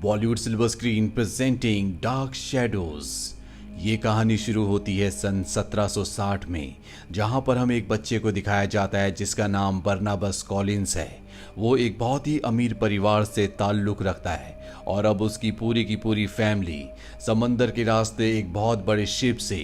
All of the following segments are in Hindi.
Bollywood silver screen presenting dark shadows. ये कहानी शुरू होती है सन 1760 में, जहां पर हमें एक बच्चे को दिखाया जाता है जिसका नाम बर्नाबस कॉलिंस है। वो एक बहुत ही अमीर परिवार से ताल्लुक रखता है और अब उसकी पूरी की पूरी फैमिली समंदर के रास्ते एक बहुत बड़े शिप से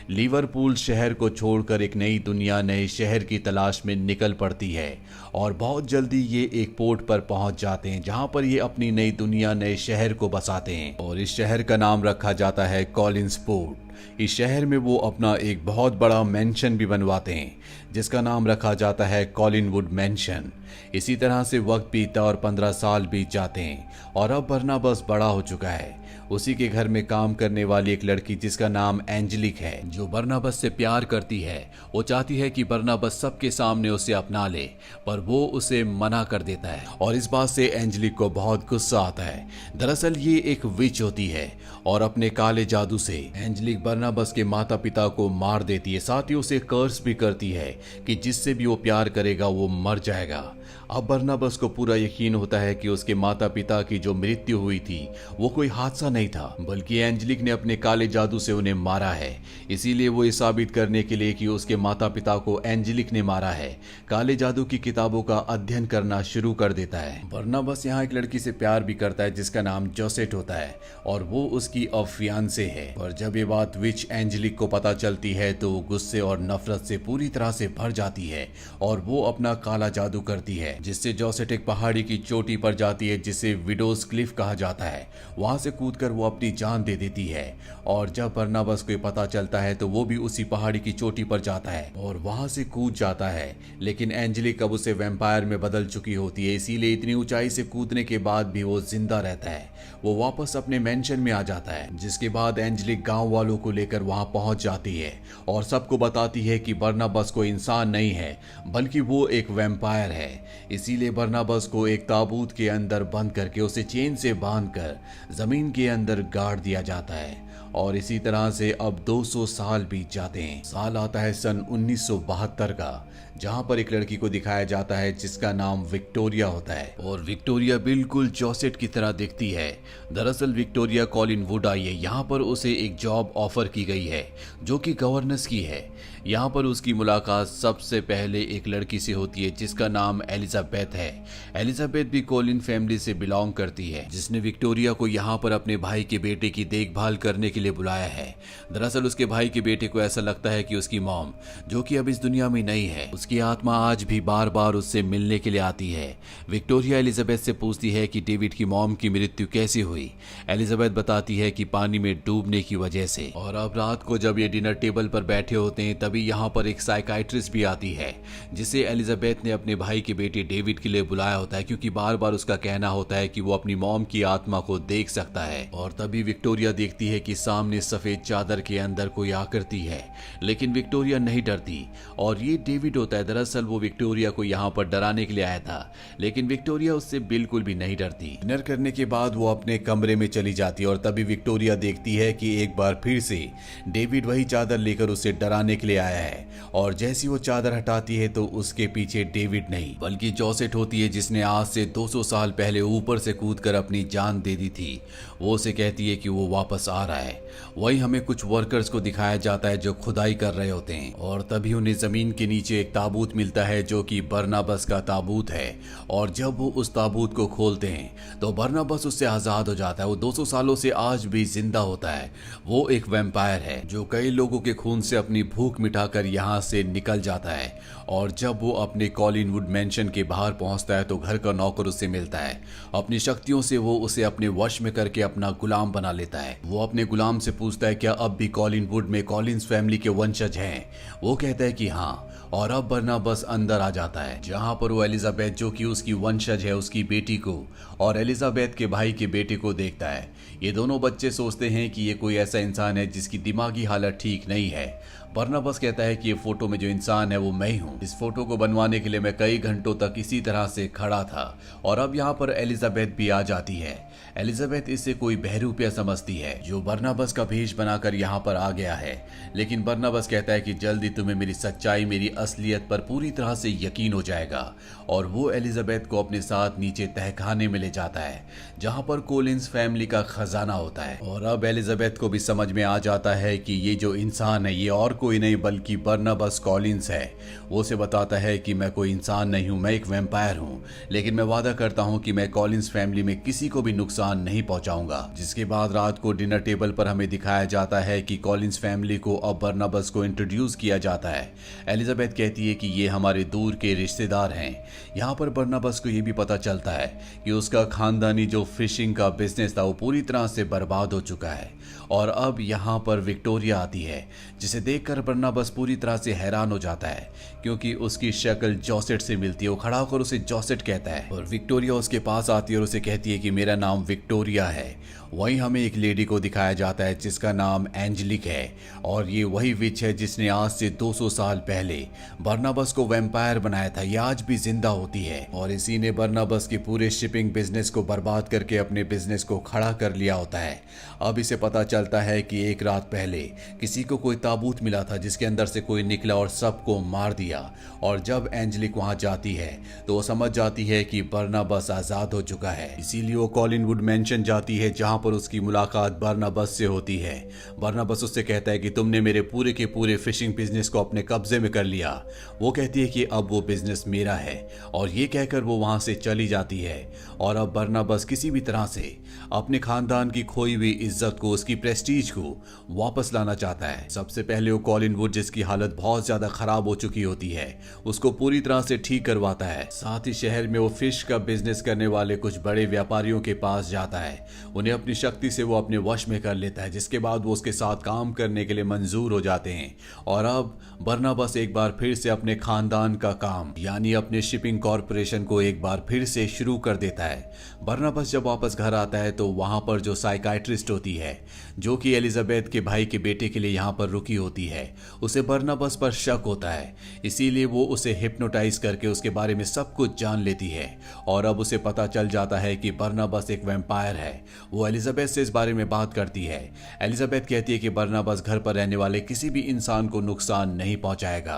लिवरपूल शहर को छोड़कर एक नई दुनिया, नए शहर की तलाश में निकल पड़ती है। और बहुत जल्दी ये एक पोर्ट पर पहुंच जाते हैं जहां पर ये अपनी नई दुनिया, नए शहर को बसाते हैं और इस शहर का नाम रखा जाता है कॉलिंस पोर्ट। इस शहर में वो अपना एक बहुत बड़ा मेंशन भी बनवाते हैं जिसका नाम रखा जाता है कॉलिनवुड मेंशन। इसी तरह से वक्त बीतता और 15 साल बीत जाते हैं और अब बर्नाबस बड़ा हो चुका है। उसी के घर में काम करने वाली एक लड़की जिसका नाम एंजेलिक है, जो बर्नाबस से प्यार करती है। वो चाहती है कि बर्नाबस सबके सामने उसे अपना ले, पर वो उसे मना कर देता है और इस बात से एंजेलिक को बहुत गुस्सा आता है। दरअसल ये एक विच होती है और अपने काले जादू से एंजेलिक बर्नाबस के माता पिता को मार देती है। साथ ही उसे कर्स भी करती है कि जिससे भी वो प्यार करेगा वो मर जाएगा। अब बर्नाबस को पूरा यकीन होता है कि उसके माता पिता की जो मृत्यु हुई थी वो कोई हादसा नहीं था, बल्कि एंजेलिक ने अपने काले जादू से उन्हें मारा है। इसीलिए वो ये साबित करने के लिए कि उसके माता पिता को एंजेलिक ने मारा है, काले जादू की किताबों का अध्ययन करना शुरू कर देता है। बर्नाबस यहाँ एक लड़की से प्यार भी करता है जिसका नाम जोसेट होता है और वो उसकी अब फियांसे है। और जब ये बात विच एंजेलिक को पता चलती है तो वो गुस्से और नफरत से पूरी तरह से भर जाती है और वो अपना काला जादू करती है, जिससे जोसेट एक पहाड़ी की चोटी पर जाती है जिसे विडोज क्लिफ कहा जाता है। वहां से कूदकर वो अपनी जान दे देती है और जब बर्नाबस को पता चलता है तो वो भी उसी पहाड़ी की चोटी पर जाता है और वहां से कूद जाता है। लेकिन एंजेलिक अब उसे वैम्पायर में बदल चुकी होती है, इसीलिए इतनी ऊंचाई से कूदने के बाद भी वो जिंदा रहता है। वो वापस अपने मेंशन में आ जाता है, जिसके बाद एंजेलिक गांव वालों को लेकर वहां पहुंच जाती है और सबको बताती है कि बर्नाबस कोई इंसान नहीं है बल्कि वो एक वैम्पायर है। इसीलिए बर्नाबस को एक ताबूत के अंदर बंद करके उसे चेन से बांधकर जमीन के अंदर गाड़ दिया जाता है। और इसी तरह से अब 200 साल बीत जाते हैं। साल आता है सन 1972 का, जहां पर एक लड़की को दिखाया जाता है जिसका नाम विक्टोरिया होता है और विक्टोरिया बिल्कुल जोसेट की तरह दिखती है। दरअसल विक्टोरिया कॉलिनवुड आई है, यहाँ पर उसे एक जॉब ऑफर की गई है जो कि गवर्नेंस की है। यहाँ पर उसकी मुलाकात सबसे पहले एक लड़की से होती है जिसका नाम एलिजाबेथ है। एलिजाबेथ भी कॉलिन फैमिली से बिलोंग करती है, जिसने विक्टोरिया को यहाँ पर अपने भाई के बेटे की देखभाल करने के लिए बुलाया है। दरअसल उसके भाई के बेटे को ऐसा लगता है कि उसकी मॉम, जो कि अब इस दुनिया में नहीं है, उसकी आत्मा आज भी बार बार उससे मिलने के लिए आती है। विक्टोरिया एलिजाबेथ से पूछती है कि डेविड की मॉम की मृत्यु कैसे हुई। एलिजाबेथ बताती है कि पानी में डूबने की वजह से। और अब रात को जब ये डिनर टेबल पर बैठे होते हैं तभी यहाँ पर एक साइकाइट्रिस्ट भी आती है, जिसे एलिजाबेथ ने अपने भाई के बेटे डेविड के लिए बुलाया होता है, क्योंकि बार बार उसका कहना होता है कि वो अपनी मॉम की आत्मा को देख सकता है। और तभी विक्टोरिया देखती है कि सामने सफेद चादर के अंदर कोई आकृति है, लेकिन विक्टोरिया नहीं डरती और ये डेविड होता है। दरअसल वो विक्टोरिया को यहाँ पर डराने के लिए आया था, लेकिन विक्टोरिया उससे बिल्कुल भी नहीं डरती। डिनर करने के बाद वो अपने कमरे में चली जाती है और तभी विक्टोरिया देखती है कि एक बार फिर से डेविड वही चादर लेकर उसे डराने के लिए आया है। और जैसी वो चादर हटाती है तो उसके पीछे डेविड नहीं बल्कि जोसेट होती है, जिसने आज से 200 साल पहले ऊपर से कूदकर अपनी जान दे दी थी। वो उसे कहती है कि वो वापस आ रहा है। वही हमें कुछ वर्कर्स को दिखाया जाता है जो खुदाई कर रहे होते हैं और तभी उन्हें जमीन के नीचे एक ताबूत मिलता है जो कि बर्नाबस का ताबूत है। और जब वो उस ताबूत को खोलते हैं तो बर्नाबस उससे आजाद हो जाता है। वो 200 सालों से आज भी जिंदा होता है। वो एक वैम्पायर है जो कई लोगों के खून से अपनी भूख मिटाकर यहाँ से निकल जाता है। और जब वो अपने कॉलिनवुड मेंशन के बाहर पहुंचता है तो घर का नौकर उससे मिलता है। अपनी शक्तियों से वो उसे अपने वश में करके अपना गुलाम बना लेता है। वो अपने गुलाम से पूछता है क्या अब भी कॉलिनवुड में कॉलिन्स फैमिली के वंशज हैं। वो कहता है कि हाँ। और अब बर्नाबस अंदर आ जाता है, जहां पर वो एलिजाबेथ, जो कि उसकी वंशज है, उसकी बेटी को और एलिजाबेथ के भाई के बेटे को देखता है। ये दोनों बच्चे सोचते हैं कि ये कोई ऐसा इंसान है जिसकी दिमागी हालत ठीक नहीं है। बर्नाबस कहता है कि ये फोटो में जो इंसान है वो मैं ही हूँ। इस फोटो को बनवाने के लिए मैं कई घंटों तक इसी तरह से खड़ा था। और अब यहाँ पर एलिजाबेथ भी आ जाती है। एलिजाबेथ इसे कोई बहरूपिया समझती है जो बरनाबस का भेष बनाकर यहाँ पर आ गया है, लेकिन बरनाबस कहता है कि जल्दी तुम्हें मेरी सच्चाई, मेरी असलियत पर पूरी तरह से यकीन हो जाएगा। और वो एलिजाबेथ को अपने साथ नीचे तहखाने में ले जाता है जहाँ पर कोलिंस फैमिली का खजाना होता है। और अब एलिजाबेथ को भी समझ में आ जाता है कि ये जो इंसान है ये और कोई नहीं बल्कि बरनाबस कॉलिंस है। वो उसे बताता है कि मैं कोई इंसान नहीं हूँ, मैं एक वैम्पायर हूँ, लेकिन मैं वादा करता हूँ कि मैं कॉलिंस फैमिली में किसी को भी नुकसान नहीं पहुंचाऊंगा। जिसके बाद रात को डिनर टेबल पर हमें दिखाया जाता है कि कॉलिंस फैमिली को अब बरनाबस को इंट्रोड्यूस किया जाता है। एलिजाबेथ कहती है कि ये हमारे दूर के रिश्तेदार हैं। यहाँ पर बरनाबस को ये भी पता चलता है कि उसका खानदानी जो फिशिंग का बिजनेस था वो पूरी तरह से बर्बाद हो चुका है। और अब यहाँ पर विक्टोरिया आती है जिसे देखकर बरनाबस पूरी तरह से हैरान हो जाता है क्योंकि उसकी शक्ल जोसेट से मिलती है। वो खड़ा होकर उसे जोसेट कहता है और विक्टोरिया उसके पास आती है और उसे कहती है कि मेरा नाम विक्टोरिया है। वहीं हमें एक लेडी को दिखाया जाता है जिसका नाम एंजेलिक है और ये वही विच है जिसने आज से 200 साल पहले बरनाबस को वैम्पायर बनाया था। ये आज भी जिंदा होती है और इसी ने बरनाबस के पूरे शिपिंग बिजनेस को बर्बाद करके अपने बिजनेस को खड़ा कर लिया होता है। अब इसे पता चलता है कि एक रात पहले किसी को कोई ताबूत मिला था जिसके अंदर से कोई निकला और सबको मार दिया। और जब एंजेलिक वहां जाती है तो वो समझ जाती है कि बरनाबस आजाद हो चुका है। इसीलिए वो कॉलिनवुड मेंशन जाती है जहां पर उसकी मुलाकात बरनाबस से होती है। बरनाबस उससे कहता है कि तुमने मेरे पूरे के पूरे फिशिंग बिजनेस को अपने कब्जे में कर लिया। वो कहती है कि अब वो बिजनेस मेरा है और ये कहकर वो वहां से चली जाती है। और अब बरनाबस किसी भी तरह से अपने खानदान की खोई हुई इज्जत को, उसकी प्रेस्टीज को वापस लाना चाहता है। सबसे पहले वो कॉलिनवुड जिसकी हालत बहुत ज्यादा खराब हो चुकी होती है उसको पूरी तरह से ठीक करवाता है। साथ ही शहर में वो फिश का बिजनेस करने वाले कुछ बड़े व्यापारियों के पास जाता है। उन्हें अपनी शक्ति से वो अपने वश में कर लेता है जिसके बाद वो उसके साथ काम करने के लिए मंजूर हो जाते हैं। और अब बरनाबस एक बार फिर से अपने खानदान का काम यानी अपने शिपिंग कॉरपोरेशन को एक बार फिर से शुरू कर देता है। बरनाबस जब वापस घर आता है तो वहां पर जो साइकाइट्रिस्ट होती है जो कि एलिजाबेथ के भाई के बेटे के लिए यहाँ पर रुकी होती है उसे बरनाबस पर शक होता है। इसीलिए वो उसे हिप्नोटाइज करके उसके बारे में सब कुछ जान लेती है। और अब उसे पता चल जाता है कि बरनाबस एक वैम्पायर है। वो एलिजाबेथ से इस बारे में बात करती है। एलिजाबेथ कहती है कि बरनाबस घर पर रहने वाले किसी भी इंसान को नुकसान नहीं पहुंचाएगा।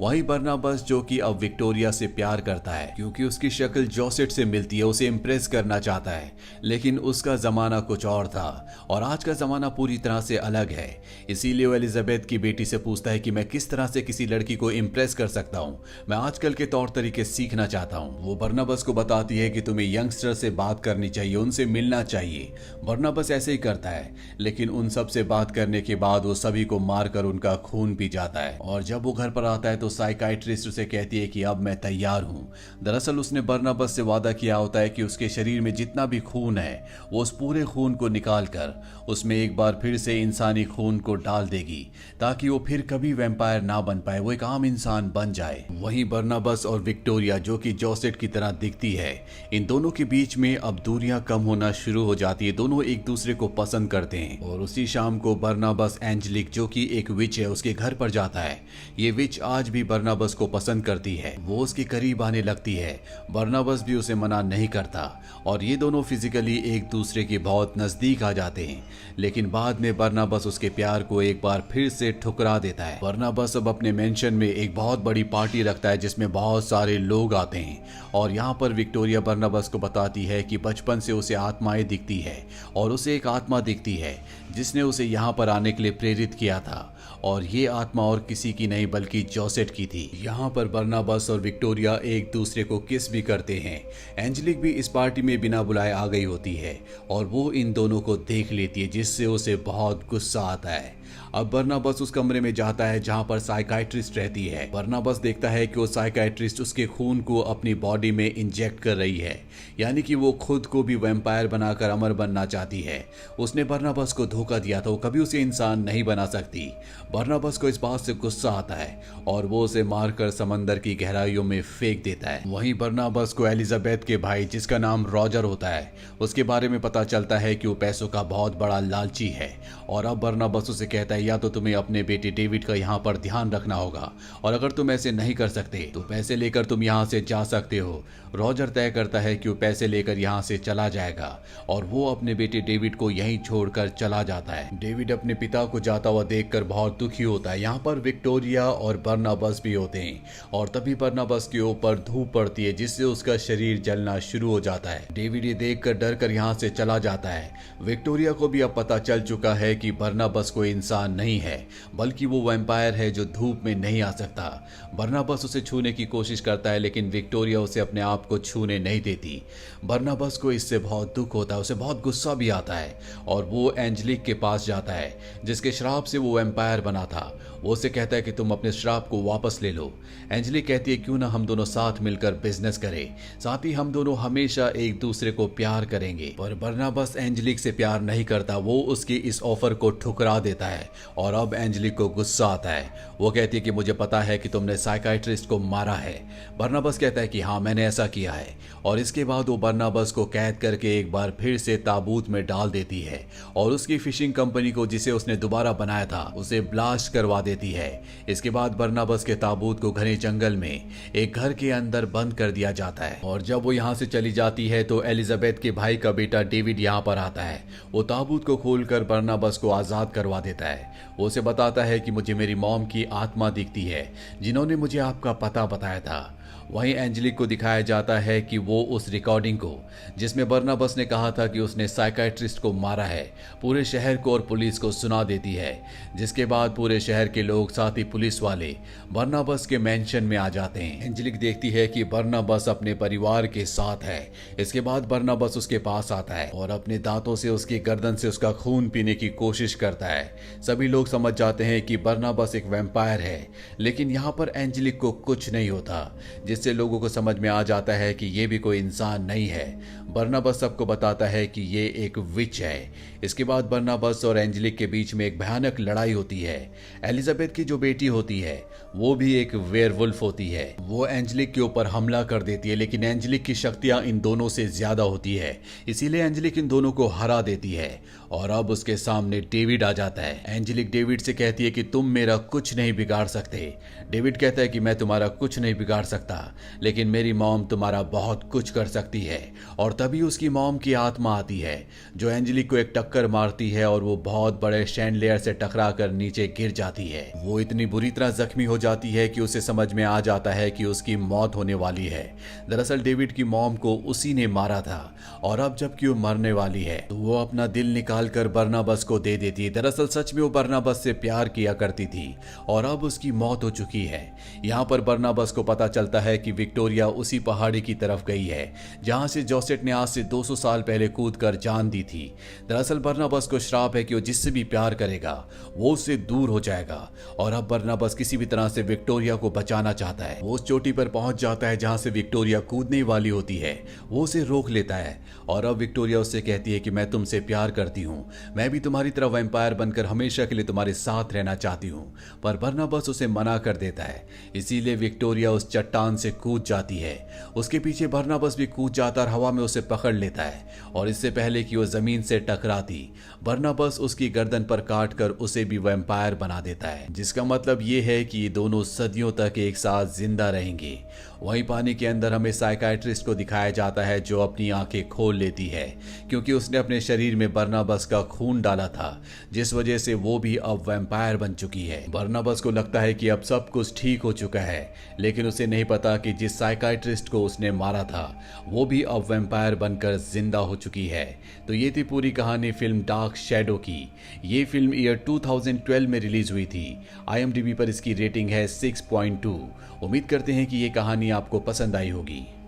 वहीं बरनाबस जो कि अब विक्टोरिया से प्यार करता है क्योंकि उसकी शक्ल जोसेट से मिलती है, उसे इम्प्रेस करना चाहता है, लेकिन उसका जमाना कुछ और था और आज का जमाना पूरी तरह से अलग है। इसीलिए वो एलिजाबेथ की बेटी से पूछता है कि मैं किस तरह से किसी लड़की को इम्प्रेस कर सकता हूँ, मैं आजकल के तौर तरीके सीखना चाहता हूँ। वो बरनाबस को बताती है कि तुम्हें यंगस्टर से बात करनी चाहिए, उनसे मिलना चाहिए। बरनाबस ऐसे ही करता है, लेकिन उन सब से बात करने के बाद वो सभी को मारकर उनका खून पी जाता है। और जब वो घर पर आता है तो साइकाइट्रिस्ट उसे कहती है कि अब मैं तैयार हूँ। दरअसल उसने बरनाबस से वादा किया होता है कि उसके शरीर में जितना भी खून है वो उस पूरे खून को निकाल कर उसमें एक बार फिर से इंसानी खून को डाल देगी ताकि वो फिर कभी वैम्पायर ना बन पाए, वो एक आम इंसान बन जाए। वहीं बरनाबस और विक्टोरिया जो कि जोसेट की तरह दिखती है, इन दोनों के बीच में अब दूरियां कम होना शुरू हो जाती है। दोनों एक दूसरे को पसंद करते हैं। और उसी शाम को बरनाबस एंजेलिक जो कि एक विच है उसके घर पर जाता है। ये विच आज भी बरनाबस को पसंद करती है, वो उसके करीब आने लगती है। बरनाबस भी उसे मना नहीं करता और ये दोनों फिजिकली एक दूसरे के बहुत नजदीक आ जाते हैं। लेकिन बाद में बरनाबस उसके प्यार को एक बार फिर से ठुकरा देता है। बरनाबस अब अपने मेंशन में एक बहुत बड़ी पार्टी रखता है जिसमें बहुत सारे लोग आते हैं। और यहाँ पर विक्टोरिया बरनाबस को बताती है कि बचपन से उसे आत्माएं दिखती है और उसे एक आत्मा दिखती है जिसने उसे यहाँ पर आने के लिए प्रेरित किया था। और ये आत्मा और किसी की नहीं बल्कि जोसेट की थी। यहाँ पर बरनाबस और विक्टोरिया एक दूसरे को किस भी करते हैं। एंजेलिक भी इस पार्टी में बिना बुलाए आ गई होती है और वो इन दोनों को देख लेती है जिससे उसे बहुत गुस्सा आता है। अब बरनाबस उस कमरे में जाता है जहां पर साइकाइट्रिस्ट रहती है। बरनाबस देखता है कि वो साइकाइट्रिस्ट उसके खून को अपनी बॉडी में इंजेक्ट कर रही है, यानी कि वो खुद को भी वैम्पायर बनाकर अमर बनना चाहती है। उसने बरनाबस को धोखा दिया था, वो कभी उसे इंसान नहीं बना सकती। बरनाबस को इस बात से गुस्सा आता है और वो उसे मारकर समंदर की गहराइयों में फेंक देता है। वहीं बरनाबस को एलिजाबेथ के भाई जिसका नाम रॉजर होता है उसके बारे में पता चलता है कि वो पैसों का बहुत बड़ा लालची है। और अब बरनाबस उसे कहता है या तो तुम्हें अपने बेटे डेविड का यहाँ पर ध्यान रखना होगा, और अगर तुम ऐसे नहीं कर सकते तो पैसे लेकर तुम यहाँ से जा सकते हो। रॉजर तय करता है कि वो पैसे लेकर यहाँ से चला जाएगा और वो अपने बेटे डेविड को यहीं छोड़कर चला जाता है। डेविड अपने पिता को जाता हुआ देखकर बहुत दुखी होता है। यहाँ पर विक्टोरिया और बर्नाबस भी होते हैं और तभी बर्नाबस के ऊपर धूप पड़ती है जिससे उसका शरीर जलना शुरू हो जाता है। डेविड ये देखकर डर कर यहाँ से चला जाता है। विक्टोरिया को भी अब पता चल चुका है कि बर्नाबस कोई इंसान नहीं है बल्कि वो वैम्पायर है जो धूप में नहीं आ सकता। बर्नाबस उसे छूने की कोशिश करता है लेकिन विक्टोरिया उसे अपने आप को छूने नहीं देती। बर्नाबस को इससे बहुत दुख होता है, उसे बहुत गुस्सा भी आता है और वो एंजेलिक के पास जाता है जिसके श्राप से वो वैम्पायर बना था। वो उसे कहता है कि तुम अपने श्राप को वापस ले लो। एंजेलिक कहती है क्यों ना हम दोनों साथ मिलकर बिजनेस करें, साथ ही हम दोनों हमेशा एक दूसरे को प्यार करेंगे। पर बर्नाबस एंजेलिक से प्यार नहीं करता, वो उसकी इस ऑफर को ठुकरा देता है और अब एंजेलिक को गुस्सा आता है। वो कहती है कि मुझे पता है कि तुमने साइकाइट्रिस्ट को मारा है। बर्नाबस कहता है कि हाँ मैंने ऐसा किया है और इसके बाद वो बर्नाबस को कैद करके एक बार फिर से ताबूत में डाल देती है और उसकी फिशिंग कंपनी को जिसे उसने दोबारा बनाया था उसे ब्लास्ट करवा देती है। इसके बाद बर्नाबस के ताबूत को घने जंगल में एक घर के अंदर बंद कर दिया जाता है और जब वो यहाँ से चली जाती है तो एलिजाबेथ के भाई का बेटा डेविड यहाँ पर आता है। वो ताबूत को खोलकर बर्नाबस को आजाद करवा देता है। वो उसे बताता है कि मुझे मेरी मॉम की आत्मा दिखती है जिन्होंने मुझे आपका पता बताया था। वहीं एंजेलिक को दिखाया जाता है कि वो उस रिकॉर्डिंग को जिसमें बर्नाबस ने कहा था कि उसने साइकाइट्रिस्ट को मारा है पूरे शहर को और पुलिस को सुना देती है, जिसके बाद पूरे शहर के लोग साथ ही पुलिस वाले बर्नाबस के मेंशन में आ जाते हैं। एंजेलिक देखती है कि बर्नाबस अपने परिवार के साथ है। इसके बाद बर्नाबस उसके पास आता है और अपने दांतों से उसकी गर्दन से उसका खून पीने की कोशिश करता है। सभी लोग समझ जाते हैं कि बर्नाबस एक वैम्पायर है लेकिन यहाँ पर एंजेलिक को कुछ नहीं होता, जिससे लोगों को समझ में आ जाता है कि ये भी कोई इंसान नहीं है। बर्नाबस सबको बताता है कि ये एक विच है। इसके बाद बर्नाबस और एंजेलिक के बीच में एक भयानक लड़ाई होती है। एलिजाबेथ की जो बेटी होती है वो भी एक वेयरवुल्फ होती है। वो एंजेलिक के ऊपर हमला कर देती है लेकिन एंजेलिक की शक्तियां इन दोनों से ज्यादा होती है, इसीलिए एंजेलिक इन दोनों को हरा देती है और अब उसके सामने डेविड आ जाता है। एंजेलिक डेविड से कहती है कि तुम मेरा कुछ नहीं बिगाड़ सकते। डेविड कहता है कि मैं तुम्हारा कुछ नहीं बिगाड़ सकता लेकिन मेरी मॉम तुम्हारा बहुत कुछ कर सकती है। और तभी उसकी मॉम की आत्मा आती है जो एंजेलिक को एक टक्कर मारती है और वो बहुत बड़े शैंडलियर से टकरा कर नीचे गिर जाती है। वो इतनी बुरी तरह जख्मी हो जाती है कि उसे समझ में आ जाता है कि उसकी मौत होने वाली है। दरअसल डेविड की मॉम को उसी ने मारा था और अब जबकि वो मरने वाली है तो वो अपना दिल निकाल कर बर्नाबस को दे देती है। दरअसल सच में वो बर्नाबस से प्यार किया करती थी और अब उसकी मौत हो चुकी है। यहाँ पर बर्नाबस को पता चलता है कि विक्टोरिया उसी पहाड़ी की तरफ गई है जहां से जोसेट ने आज से 200 साल पहले कूद कर जान दी थी। दरअसल बर्नाबस को श्राप है कि वो जिससे भी प्यार करेगा वो उससे दूर हो जाएगा और अब बर्नाबस किसी भी तरह से विक्टोरिया को बचाना चाहता है। वो उस चोटी पर पहुंच जाता है जहां से विक्टोरिया कूदने वाली होती है। वो उसे रोक लेता है और अब विक्टोरिया उससे कहती है कि मैं तुमसे प्यार करती हूँ, मैं भी तुम्हारी तरह वैम्पायर बनकर हमेशा के लिए तुम्हारे साथ रहना चाहती हूँ। पर बर्नाबस उसे मना कर देता है, इसीलिए विक्टोरिया उस चट्टान से कूद जाती है। उसके पीछे बर्नाबस भी कूद जाता और हवा में उसे पकड़ लेता है और इससे पहले कि वो जमीन से टकराती बर्नाबस उसकी गर्दन पर काट कर उसे भी वैम्पायर बना देता है, जिसका मतलब ये है कि ये दोनों सदियों तक एक साथ जिंदा रहेंगे। वहीं पानी के अंदर हमें साइकाइट्रिस्ट को दिखाया जाता है जो अपनी आंखें खोल लेती है क्योंकि उसने अपने शरीर में बर्नाबस का खून डाला था, जिस वजह से वो भी अब वैम्पायर बन चुकी है। बर्नाबस को लगता है कि अब सब कुछ ठीक हो चुका है लेकिन उसे नहीं पता कि जिस साइकाइट्रिस्ट को उसने मारा था वो भी अब वैम्पायर बनकर जिंदा हो चुकी है। तो ये थी पूरी कहानी फिल्म डार्क शैडो की। ये फिल्म ईयर 2012 में रिलीज हुई थी। IMDb पर इसकी रेटिंग है 6.2। उम्मीद करते हैं कि ये कहानी आपको पसंद आई होगी।